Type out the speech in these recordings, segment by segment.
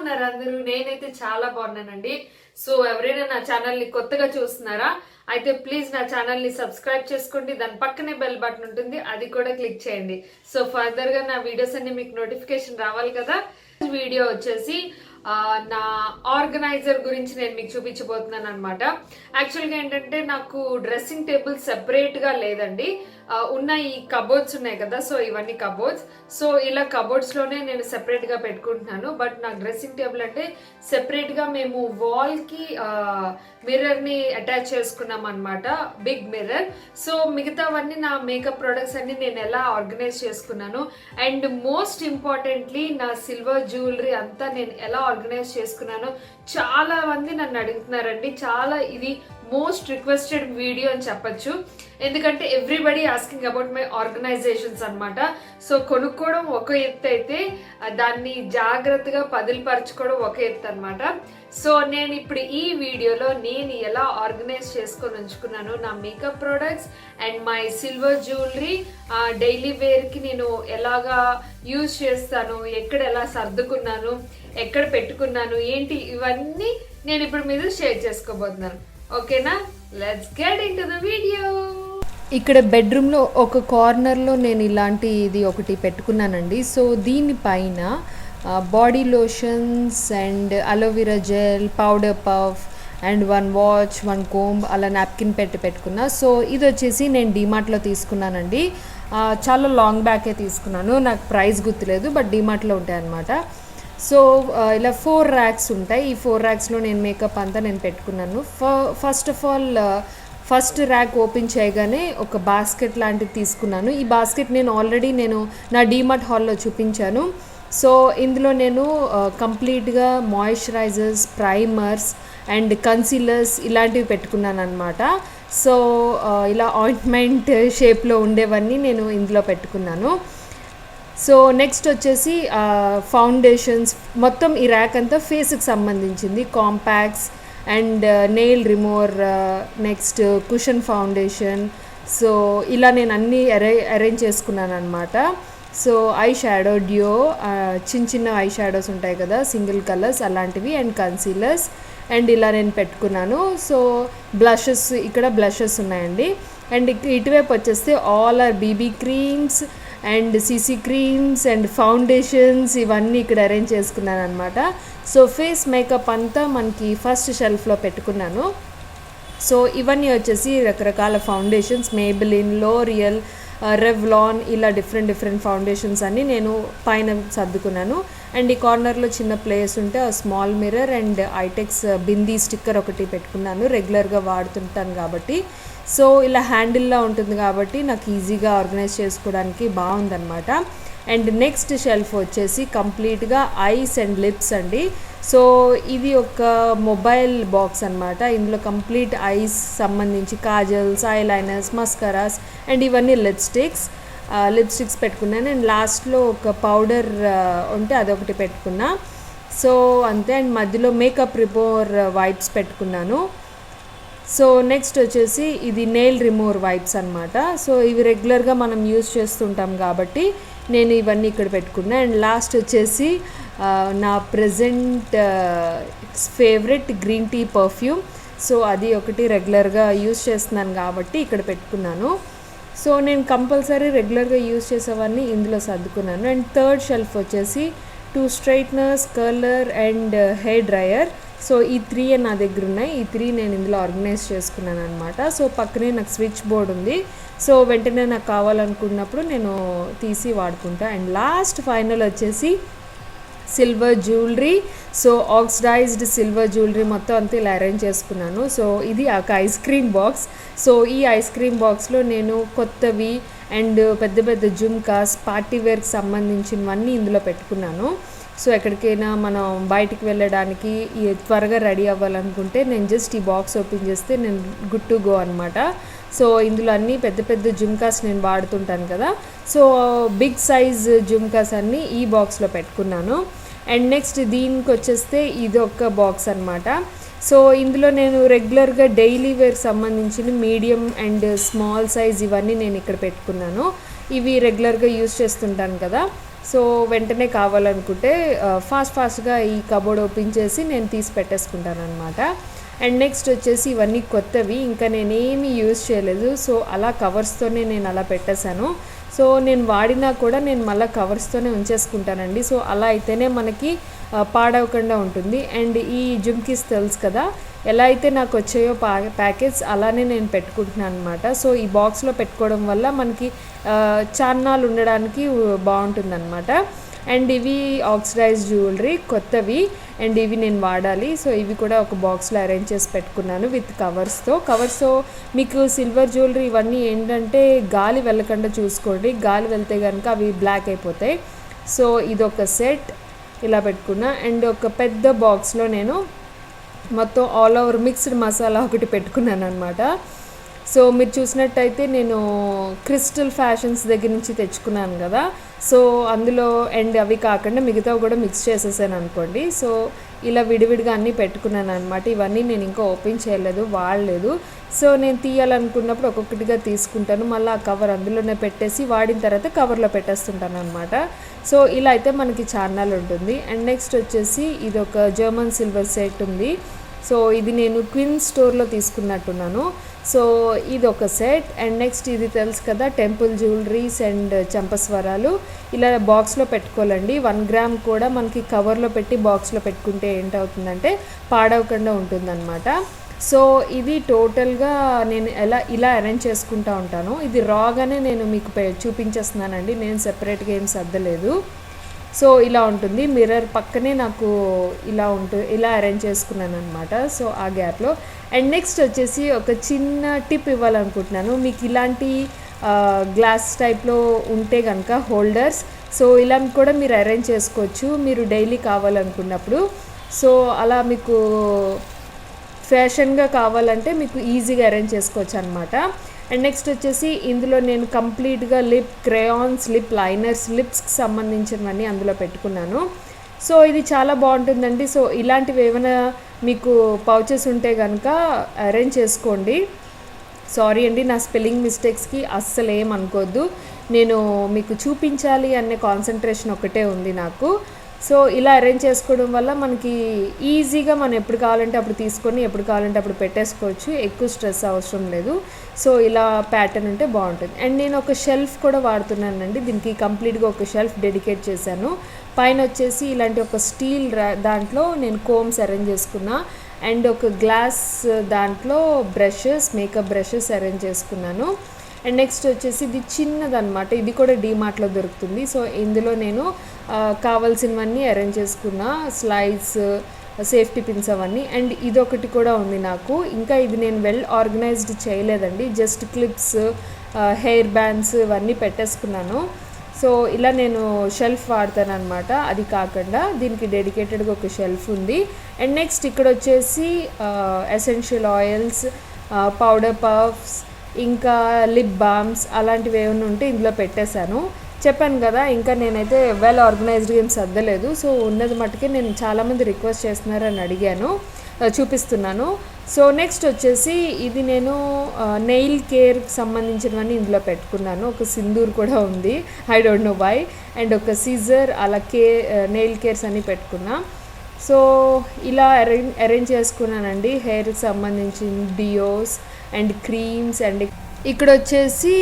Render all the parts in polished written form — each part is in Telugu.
ఉన్నారు అందరూ? నేనైతే చాలా బాగున్నానండి. సో ఎవరైనా నా ఛానల్ ని కొత్తగా చూస్తున్నారా అయితే ప్లీజ్ నా ఛానల్ ని సబ్స్క్రైబ్ చేసుకోండి. దాని పక్కనే బెల్ బటన్ ఉంటుంది, అది కూడా క్లిక్ చేయండి. సో ఫర్దర్ గా నా వీడియోస్ అన్ని మీకు నోటిఫికేషన్ రావాలి కదా. వీడియో వచ్చేసి నా ఆర్గనైజర్ గురించి నేను మీకు చూపించబోతున్నాను అనమాట. యాక్చువల్గా ఏంటంటే నాకు డ్రెస్సింగ్ టేబుల్ సెపరేట్ గా లేదండి. ఉన్న ఈ కబోర్డ్స్ ఉన్నాయి కదా, సో ఇవన్నీ కబోర్డ్స్. సో ఇలా కబోర్డ్స్ లోనే నేను సెపరేట్ గా పెట్టుకుంటున్నాను. బట్ నాకు డ్రెస్సింగ్ టేబుల్ అంటే సెపరేట్ గా మేము వాల్ కి మిర్రర్ ని అటాచ్ చేసుకున్నాం అనమాట, బిగ్ మిర్రర్. సో మిగతావన్నీ నా మేకప్ ప్రొడక్ట్స్ అన్ని నేను ఎలా ఆర్గనైజ్ చేసుకున్నాను, అండ్ మోస్ట్ ఇంపార్టెంట్లీ నా సిల్వర్ జ్యువెలరీ అంతా నేను ఎలా ఆర్గనైజ్ చేసుకున్నాను. చాలా మంది నన్ను అడుగుతున్నారండి. చాలా ఇది మోస్ట్ రిక్వెస్టెడ్ వీడియో అని చెప్పచ్చు, ఎందుకంటే everybody asking about my organisations అనమాట. సో కొనుక్కోవడం ఒక ఎత్తు అయితే దాన్ని జాగ్రత్తగా పదిలిపరచుకోవడం ఒక ఎత్తు అనమాట. సో నేను ఇప్పుడు ఈ వీడియోలో నేను ఎలా ఆర్గనైజ్ చేసుకొని ఉంచుకున్నాను నా makeup products and my silver jewellery, daily వేర్కి నేను ఎలాగా యూజ్ చేస్తాను, ఎక్కడ ఎలా సర్దుకున్నాను, ఎక్కడ పెట్టుకున్నాను ఏంటి, ఇవన్నీ నేను ఇప్పుడు మీద షేర్ చేసుకోబోతున్నాను. ఓకేనా, let's get into the video. ఇక్కడ బెడ్రూమ్లో ఒక కార్నర్లో నేను ఇది ఒకటి పెట్టుకున్నానండి. సో దీనిపైన body lotions and aloe vera gel, powder puff and 1 watch, 1 comb, అలా నాప్కిన్ పెట్టుకున్నా. సో ఇది వచ్చేసి నేను డిమార్ట్లో తీసుకున్నానండి. చాలా లాంగ్ బ్యాకే తీసుకున్నాను, నాకు ప్రైస్ గుర్తులేదు, బట్ డిమార్ట్లో ఉంటాయి అన్నమాట. సో ఇలా 4 ర్యాక్స్ ఉంటాయి. ఈ 4 ర్యాక్స్లో నేను మేకప్ అంతా నేను పెట్టుకున్నాను. First of all first rack open చేయగానే ఒక బాస్కెట్ లాంటిది తీసుకున్నాను. ఈ బాస్కెట్ నేను ఆల్రెడీ నా డీమార్ట్ హాల్లో చూపించాను. సో ఇందులో నేను కంప్లీట్గా మాయిశ్చరైజర్స్, ప్రైమర్స్ అండ్ కన్సీలర్స్ ఇలాంటివి పెట్టుకున్నాను అనమాట. సో ఇలా ఆయింట్మెంట్ షేప్లో ఉండేవన్నీ నేను ఇందులో పెట్టుకున్నాను. సో నెక్స్ట్ వచ్చేసి ఫౌండేషన్స్, మొత్తం ఈ ర్యాక్ అంతా ఫేస్కి సంబంధించింది. Compacts and nail remover, next cushion foundation. So ఇలా నేను అన్నీ అరేంజ్ చేసుకున్నాను అనమాట. సో ఐ షాడో, డ్యూ, చిన్న ఐ షాడోస్ ఉంటాయి కదా సింగిల్ కలర్స్, అలాంటివి, అండ్ కన్సీలర్స్, అండ్ ఇలా నేను పెట్టుకున్నాను. సో బ్లషెస్, ఇక్కడ బ్లషెస్ ఉన్నాయండి. అండ్ ఇటువైపు వచ్చేస్తే all are BB creams and CC creams and foundations, ఇవన్నీ ఇక్కడ అరేంజ్ చేసుకున్నాను అనమాట. సో ఫేస్ మేకప్ అంతా మనకి ఫస్ట్ షెల్ఫ్లో పెట్టుకున్నాను. సో ఇవన్నీ వచ్చేసి రకరకాల ఫౌండేషన్స్, మేబెలిన్, లోరియల్, రెవ్లాన్, ఇలా డిఫరెంట్ ఫౌండేషన్స్ అన్నీ నేను పైన సర్దుకున్నాను. అండ్ ఈ కార్నర్లో చిన్న ప్లేస్ ఉంటే ఆ small mirror and Eyetex bindi sticker ఒకటి పెట్టుకున్నాను, రెగ్యులర్గా వాడుతుంటాను కాబట్టి. సో ఇలా హ్యాండిల్లా ఉంటుంది కాబట్టి నాకు ఈజీగా ఆర్గనైజ్ చేసుకోవడానికి బాగుందన్నమాట. అండ్ నెక్స్ట్ షెల్ఫ్ వచ్చేసి కంప్లీట్గా ఐస్ అండ్ లిప్స్ అండి. సో ఇది ఒక మొబైల్ బాక్స్ అనమాట. ఇందులో కంప్లీట్ ఐస్ సంబంధించి కాజల్స్, ఐ లైనర్స్, మస్కరాస్ అండ్ ఇవన్నీ లిప్స్టిక్స్ పెట్టుకున్నాను. అండ్ లాస్ట్లో ఒక పౌడర్ ఉంటే అదొకటి పెట్టుకున్నా. సో అంతే. అండ్ మధ్యలో మేకప్ రిమూవర్ వైప్స్ పెట్టుకున్నాను. సో నెక్స్ట్ వచ్చేసి ఇది నెయిల్ రిమూవర్ వైప్స్ అనమాట. సో ఇవి రెగ్యులర్గా మనం యూజ్ చేస్తుంటాం కాబట్టి నేను ఇవన్నీ ఇక్కడ పెట్టుకున్నా. అండ్ లాస్ట్ వచ్చేసి నా present favourite green tea perfume. So అది ఒకటి రెగ్యులర్గా యూజ్ చేస్తున్నాను కాబట్టి ఇక్కడ పెట్టుకున్నాను. సో నేను కంపల్సరీ రెగ్యులర్గా యూజ్ చేసేవన్నీ ఇందులో సర్దుకున్నాను. అండ్ థర్డ్ షెల్ఫ్ వచ్చేసి 2 straighteners, curler and hair dryer. So ఈ 3 నా దగ్గర ఉన్నాయి. ఈ 3 నేను ఇందులో ఆర్గనైజ్ చేసుకున్నాను అనమాట. సో పక్కనే నాకు స్విచ్ బోర్డ్ ఉంది. సో వెంటనే నాకు కావాలనుకున్నప్పుడు నేను తీసి వాడుకుంటా. అండ్ లాస్ట్ ఫైనల్ వచ్చేసి silver jewellery. So oxidised silver jewellery మొత్తం అంతా ఇలా అరేంజ్ చేసుకున్నాను. సో ఇది ఒక ఐస్ క్రీమ్ బాక్స్. సో ఈ ఐస్ క్రీమ్ బాక్స్లో నేను కొత్తవి అండ్ పెద్ద జుమ్కాస్, పార్టీ వేర్కి సంబంధించినవన్నీ ఇందులో పెట్టుకున్నాను. సో ఎక్కడికైనా మనం బయటికి వెళ్ళడానికి త్వరగా రెడీ అవ్వాలనుకుంటే నేను జస్ట్ ఈ బాక్స్ ఓపెన్ చేస్తే నేను గుడ్ టు గో అనమాట. సో ఇందులో అన్నీ పెద్ద జుమ్కాస్ నేను వాడుతుంటాను కదా. సో బిగ్ సైజ్ జుమ్కాస్ అన్నీ ఈ బాక్స్లో పెట్టుకున్నాను. అండ్ నెక్స్ట్ దీనికి వచ్చేస్తే ఇది ఒక బాక్స్ అనమాట. సో ఇందులో నేను రెగ్యులర్గా డైలీ వేర్కి సంబంధించిన మీడియం అండ్ స్మాల్ సైజ్ ఇవన్నీ నేను ఇక్కడ పెట్టుకున్నాను. ఇవి రెగ్యులర్గా యూజ్ చేస్తుంటాను కదా. సో వెంటనే కావాలనుకుంటే ఫాస్ట్గా ఈ కబోర్డ్ ఓపెన్ చేసి నేను తీసి పెట్టేసుకుంటాను అనమాట. అండ్ నెక్స్ట్ వచ్చేసి ఇవన్నీ కొత్తవి, ఇంకా నేనేమీ యూజ్ చేయలేదు. సో అలా కవర్స్తోనే నేను అలా పెట్టేశాను. సో నేను వాడినా కూడా నేను మళ్ళీ కవర్స్తోనే ఉంచేసుకుంటానండి. సో అలా అయితేనే మనకి పాడవకుండా ఉంటుంది. అండ్ ఈ జుమ్కీస్ తెలుసు కదా, ఎలా అయితే నాకు వచ్చాయో ప్యాకెట్స్ అలానే నేను పెట్టుకుంటున్నాను అనమాట. సో ఈ బాక్స్లో పెట్టుకోవడం వల్ల మనకి చాన్నాళ్ళు ఉండడానికి బాగుంటుందన్నమాట. అండ్ ఇవి ఆక్సిడైజ్ జ్యువెలరీ కొత్తవి, అండ్ ఇవి నేను వాడాలి. సో ఇవి కూడా ఒక బాక్స్లో అరేంజ్ చేసి పెట్టుకున్నాను విత్ కవర్స్తో. మీకు సిల్వర్ జ్యువెలరీ ఇవన్నీ ఏంటంటే గాలి వెళ్ళకుండా చూసుకోండి, గాలి వెళ్తే కనుక అవి బ్లాక్ అయిపోతాయి. సో ఇదొక సెట్ ఇలా పెట్టుకున్నా. అండ్ ఒక పెద్ద బాక్స్లో నేను మొత్తం ఆల్ ఓవర్ మిక్స్డ్ మసాలా ఒకటి పెట్టుకున్నాను అనమాట. సో మీరు చూసినట్టయితే నేను క్రిస్టల్ ఫ్యాషన్స్ దగ్గర నుంచి తెచ్చుకున్నాను కదా, సో అందులో అండ్ అవి కాకుండా మిగతావి కూడా మిక్స్ చేసేసాను అనుకోండి. సో ఇలా విడివిడిగా అన్నీ పెట్టుకున్నాను అనమాట. ఇవన్నీ నేను ఇంకా ఓపెన్ చేయలేదు, వాడలేదు. సో నేను తీయాలనుకున్నప్పుడు ఒక్కొక్కటిగా తీసుకుంటాను, మళ్ళీ ఆ కవర్ అందులోనే పెట్టేసి వాడిన తర్వాత కవర్లో పెట్టేస్తుంటాను అనమాట. సో ఇలా అయితే మనకి చార్నాల్ ఉంటుంది. అండ్ నెక్స్ట్ వచ్చేసి ఇది ఒక జర్మన్ సిల్వర్ సెట్ ఉంది. సో ఇది నేను క్విన్ స్టోర్లో తీసుకున్నట్టున్నాను. సో ఇది ఒక సెట్. అండ్ నెక్స్ట్ ఇది తెలుసు కదా, టెంపుల్ జ్యువెలరీస్ అండ్ చంపస్వరాలు ఇలా బాక్స్లో పెట్టుకోవాలండి. 1 గ్రామ్ కూడా మనకి కవర్లో పెట్టి బాక్స్లో పెట్టుకుంటే ఏంటవుతుందంటే పాడవకుండా ఉంటుందన్నమాట. సో ఇది టోటల్గా నేను ఇలా అరేంజ్ చేసుకుంటూ ఉంటాను. ఇది రాగానే నేను మీకు చూపించేస్తున్నానండి, నేను సెపరేట్గా ఏం సర్దలేదు. సో ఇలా ఉంటుంది, మిర్రర్ పక్కనే నాకు ఇలా అరేంజ్ చేసుకున్నాను అనమాట. సో ఆ గ్యాప్లో. అండ్ నెక్స్ట్ వచ్చేసి ఒక చిన్న టిప్ ఇవ్వాలనుకుంటున్నాను మీకు. ఇలాంటి గ్లాస్ టైప్లో ఉంటే కనుక హోల్డర్స్, సో ఇలా కూడా మీరు అరేంజ్ చేసుకోవచ్చు మీరు డైలీ కావాలనుకున్నప్పుడు. సో అలా మీకు ఫ్యాషన్గా కావాలంటే మీకు ఈజీగా అరేంజ్ చేసుకోవచ్చు అనమాట. అండ్ నెక్స్ట్ వచ్చేసి ఇందులో నేను కంప్లీట్గా లిప్ క్రేయాన్స్, లిప్ లైనర్స్, లిప్స్కి సంబంధించినవన్నీ అందులో పెట్టుకున్నాను. సో ఇది చాలా బాగుంటుందండి. సో ఇలాంటివి ఏమైనా మీకు పౌచెస్ ఉంటే కనుక అరేంజ్ చేసుకోండి. సారీ అండి, నా స్పెల్లింగ్ మిస్టేక్స్కి అస్సలు ఏం అనుకోవద్దు, నేను మీకు చూపించాలి అనే కాన్సన్ట్రేషన్ ఒకటే ఉంది నాకు. సో ఇలా అరేంజ్ చేసుకోవడం వల్ల మనకి ఈజీగా మనం ఎప్పుడు కావాలంటే అప్పుడు తీసుకొని ఎప్పుడు కావాలంటే అప్పుడు పెట్టేసుకోవచ్చు, ఎక్కువ స్ట్రెస్ అవసరం లేదు. సో ఇలా ప్యాటర్న్ ఉంటే బాగుంటుంది. అండ్ నేను ఒక షెల్ఫ్ కూడా వాడుతున్నానండి, దీనికి కంప్లీట్గా ఒక షెల్ఫ్ డెడికేట్ చేశాను. పైన వచ్చేసి ఇలాంటి ఒక స్టీల్ దాంట్లో నేను కోమ్స్ అరేంజ్ చేసుకున్నా. అండ్ ఒక గ్లాస్ దాంట్లో బ్రషెస్, మేకప్ బ్రషెస్ అరేంజ్ చేసుకున్నాను. అండ్ నెక్స్ట్ వచ్చేసి ఇది చిన్నదన్నమాట, ఇది కూడా డీమార్ట్లో దొరుకుతుంది. సో ఇందులో నేను కావాల్సినవన్నీ అరేంజ్ చేసుకున్న, స్లైడ్స్, సేఫ్టీ పిన్స్ అవన్నీ. అండ్ ఇదొకటి కూడా ఉంది నాకు, ఇంకా ఇది నేను వెల్ ఆర్గనైజ్డ్ చేయలేదండి, జస్ట్ క్లిప్స్, హెయిర్ బ్యాండ్స్ ఇవన్నీ పెట్టేసుకున్నాను. సో ఇలా నేను షెల్ఫ్ వాడతాను అనమాట. అది కాకుండా దీనికి డెడికేటెడ్గా ఒక షెల్ఫ్ ఉంది. అండ్ నెక్స్ట్ ఇక్కడ వచ్చేసి ఎసెన్షియల్ ఆయిల్స్, పౌడర్ పఫ్స్, ఇంకా లిప్ బామ్స్ అలాంటివి ఏమైనా ఉంటే ఇందులో పెట్టేశాను. చెప్పాను కదా, ఇంకా నేనైతే వెల్ ఆర్గనైజ్డ్గా ఏం సర్దలేదు. సో ఉన్నది మట్టుకే నేను చాలామంది రిక్వెస్ట్ చేస్తున్నారని అడిగాను, చూపిస్తున్నాను. సో నెక్స్ట్ వచ్చేసి ఇది నేను నెయిల్ కేర్కి సంబంధించినవన్నీ ఇందులో పెట్టుకున్నాను. ఒక సింధూర్ కూడా ఉంది, I don't know why. And ఒక సీజర్, అలా నెయిల్ కేర్స్ అన్నీ పెట్టుకున్నా. సో ఇలా అరేంజ్ చేసుకున్నానండి హెయిర్కి సంబంధించిన డియోస్ అండ్ క్రీమ్స్. అండ్ ఇక్కడ వచ్చేసి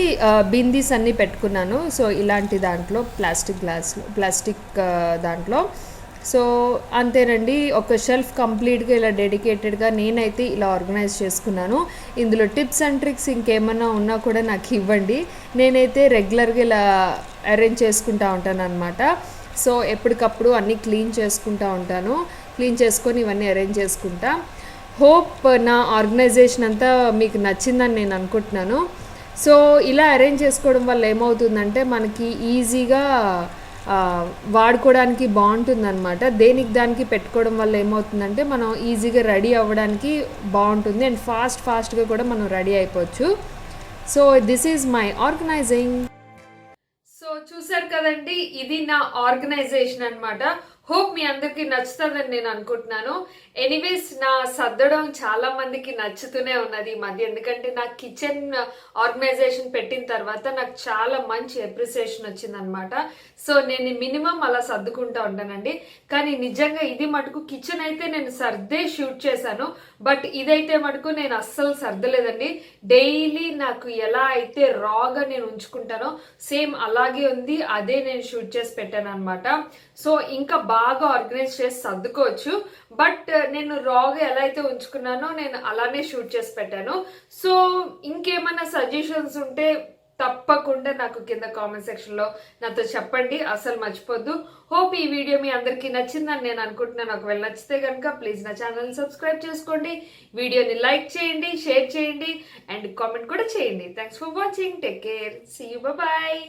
బిందీస్ అన్నీ పెట్టుకున్నాను. సో ఇలాంటి దాంట్లో ప్లాస్టిక్ దాంట్లో. సో అంతేనండి, ఒక షెల్ఫ్ కంప్లీట్గా ఇలా డెడికేటెడ్గా నేనైతే ఇలా ఆర్గనైజ్ చేసుకున్నాను. ఇందులో టిప్స్ అండ్ ట్రిక్స్ ఇంకేమన్నా ఉన్నా కూడా నాకు ఇవ్వండి, నేనైతే రెగ్యులర్గా ఇలా అరేంజ్ చేసుకుంటూ ఉంటాను అనమాట. సో ఎప్పటికప్పుడు అన్నీ క్లీన్ చేసుకుంటూ ఉంటాను, క్లీన్ చేసుకొని ఇవన్నీ అరేంజ్ చేసుకుంటా. హోప్ నా ఆర్గనైజేషన్ అంతా మీకు నచ్చిందని నేను అనుకుంటున్నాను. సో ఇలా అరేంజ్ చేసుకోవడం వల్ల ఏమవుతుందంటే మనకి ఈజీగా వాడుకోవడానికి బాగుంటుందన్నమాట. దేనికి దానికి పెట్టుకోవడం వల్ల ఏమవుతుందంటే మనం ఈజీగా రెడీ అవ్వడానికి బాగుంటుంది. అండ్ ఫాస్ట్గా కూడా మనం రెడీ అయిపోవచ్చు. So this is my organising. So చూసారు కదండి, ఇది నా ఆర్గనైజేషన్ అన్నమాట. హోప్ మీ అందరికి నచ్చుతుందని నేను అనుకుంటున్నాను. ఎనీవేస్ నా సర్దడం చాలా మందికి నచ్చుతూనే ఉన్నది ఈ మధ్య, ఎందుకంటే నా కిచెన్ ఆర్గనైజేషన్ పెట్టిన తర్వాత నాకు చాలా మంచి అప్రిసియేషన్ వచ్చింది అనమాట. సో నేను మినిమం అలా సర్దుకుంటా ఉంటానండి. కానీ నిజంగా ఇది మటుకు కిచెన్ అయితే నేను సర్దే షూట్ చేశాను, బట్ ఇదైతే మటుకు నేను అస్సలు సర్దలేదండి. డైలీ నాకు ఎలా అయితే రాగా నేను ఉంచుకుంటానో సేమ్ అలాగే ఉంది, అదే నేను షూట్ చేసి పెట్టాను అనమాట. సో ఇంకా బాగా ఆర్గనైజ్ చేసి సర్దుకోవచ్చు, బట్ నేను రాగా ఎలా అయితే ఉంచుకున్నానో నేను అలానే షూట్ చేసి పెట్టాను. సో ఇంకేమైనా సజెషన్స్ ఉంటే తప్పకుండా నాకు కింద కామెంట్ సెక్షన్ లో నాతో చెప్పండి, అసలు మర్చిపోద్దు. హోప్ ఈ వీడియో మీ అందరికీ నచ్చిందని నేను అనుకుంటున్నాను. ఒకవేళ నచ్చితే కనుక ప్లీజ్ నా ఛానల్ సబ్స్క్రైబ్ చేసుకోండి, వీడియోని లైక్ చేయండి, షేర్ చేయండి అండ్ కామెంట్ కూడా చేయండి. Thanks for watching. Take care. See you. Bye.